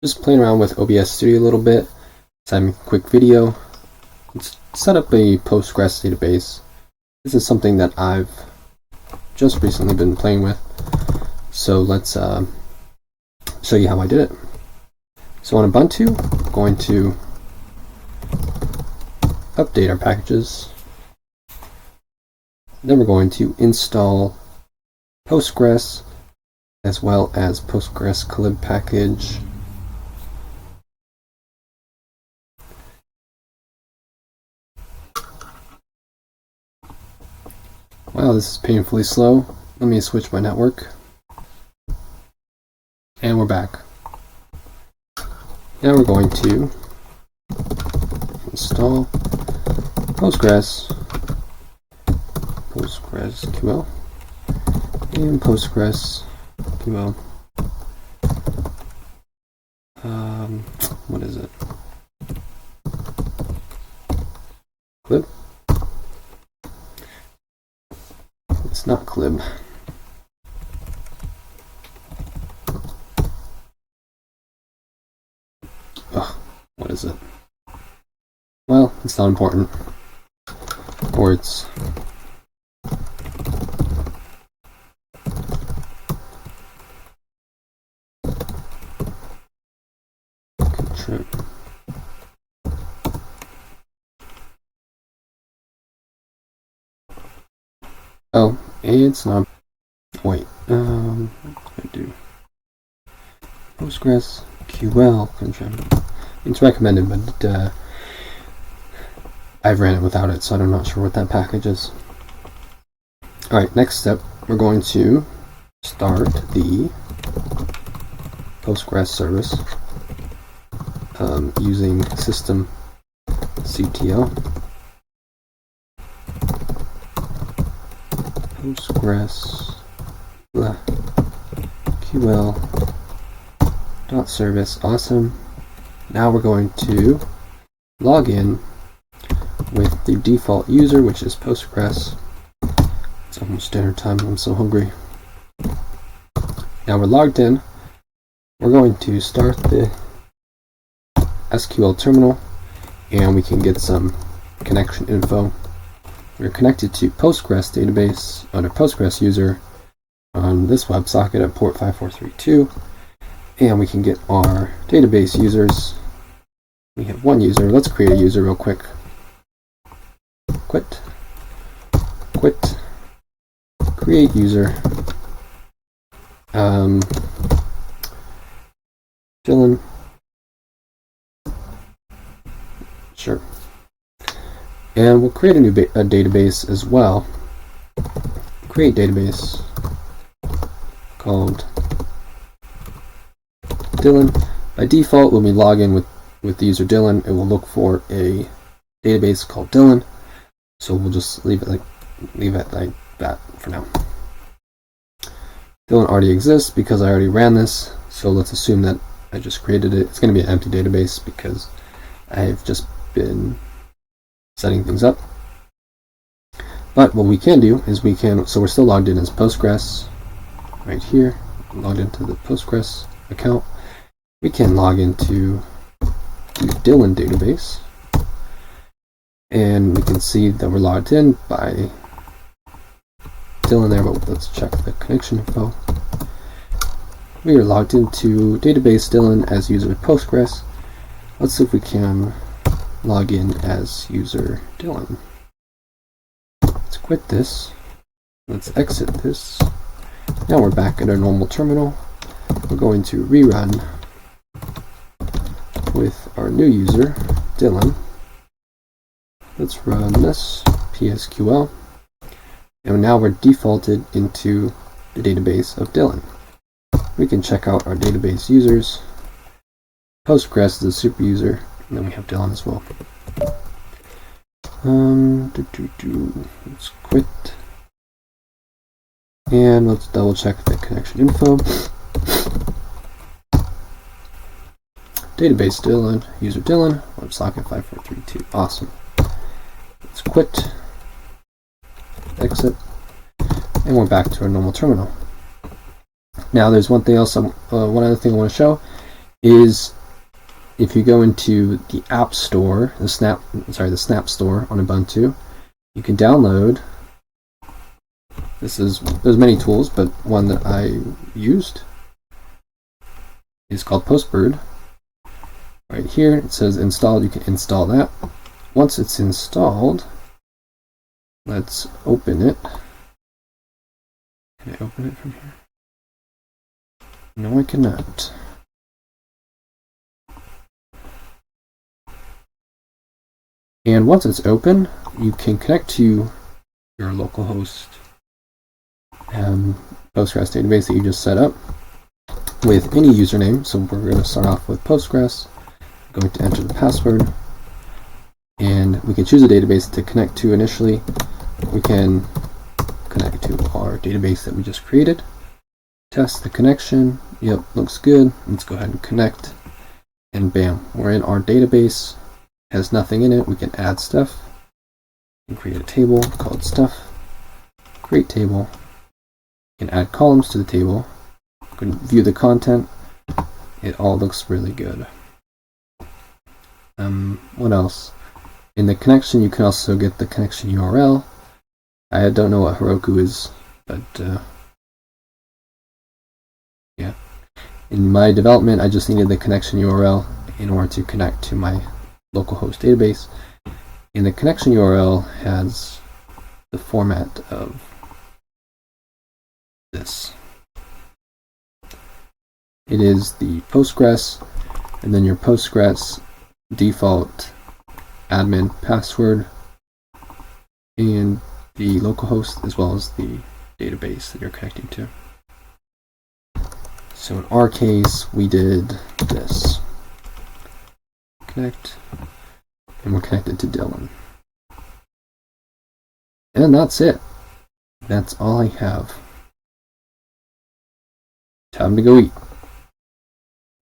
just playing around with OBS Studio a little bit. So I'm a quick video. Let's set up a Postgres database. This is something that I've just recently been playing with. So let's show you how I did it. So on Ubuntu, I'm going to update our packages. Then we're going to install Postgres as well as Postgres clib package. Wow, this is painfully slow. Let me switch my network. And we're back. Now we're going to install PostgresQL, and PostgresQL. What is it? Clib? It's not clib. Ugh, what is it? Well, it's not important. Or it's contrib. Oh, it's not. Wait, what am I gonna do? PostgresQL contrib. It's recommended, but I've ran it without it, so I'm not sure what that package is. Alright, next step, we're going to start the Postgres service using systemctl. PostgresQL.service. Awesome. Now we're going to log in with the default user, which is Postgres. It's almost dinner time. I'm so hungry. Now we're logged in. We're going to start the SQL terminal, and we can get some connection info. We're connected to Postgres database under Postgres user on this WebSocket at port 5432, and we can get our database users. We have one user. Let's create a user real quick. Quit, create user, Dylan, sure, and we'll create a new database as well. Create database called Dylan. By default, when we log in with the user Dylan, it will look for a database called Dylan. So we'll just leave it like that for now. Dylan already exists because I already ran this, so let's assume that I just created it. It's going to be an empty database because I've just been setting things up. But what we can do is so we're still logged in as Postgres right here, logged into the Postgres account. We can log into the Dylan database, and we can see that we're logged in by Dylan there, but let's check the connection info. We are logged into database Dylan as user Postgres. Let's see if we can log in as user Dylan. Let's quit this. Let's exit this. Now we're back at our normal terminal. We're going to rerun with our new user, Dylan. Let's run this, PSQL. And now we're defaulted into the database of Dylan. We can check out our database users. Postgres is a super user, and then we have Dylan as well. Let's quit. And let's double check the connection info. Database Dylan, user Dylan, WebSocket 5432. Awesome. Let's quit, exit, and we're back to our normal terminal. Now there's one other thing I want to show is if you go into the App Store, the Snap Store on Ubuntu, you can download. There's many tools, but one that I used is called Postbird. Right here it says installed. You can install that. Once it's installed, let's open it. Can I open it from here? No, I cannot. And once it's open, you can connect to your localhost Postgres database that you just set up with any username. So we're going to start off with Postgres. I'm going to enter the password, and we can choose a database to connect to initially. We can connect to our database that we just created. Test the connection. Yep, looks good. Let's go ahead and connect, and bam, we're in our database. Has nothing in it. We can add stuff and create a table called stuff. Create table. You can add columns to the table. You can view the content. It all looks really good. What else? In the connection, you can also get the connection URL. I don't know what Heroku is, but yeah. In my development, I just needed the connection URL in order to connect to my localhost database. And the connection URL has the format of this. It is the Postgres, and then your Postgres default admin password, and the localhost as well as the database that you're connecting to. So in our case, we did this. Connect, and we're connected to Dylan. And that's it. That's all I have. Time to go eat.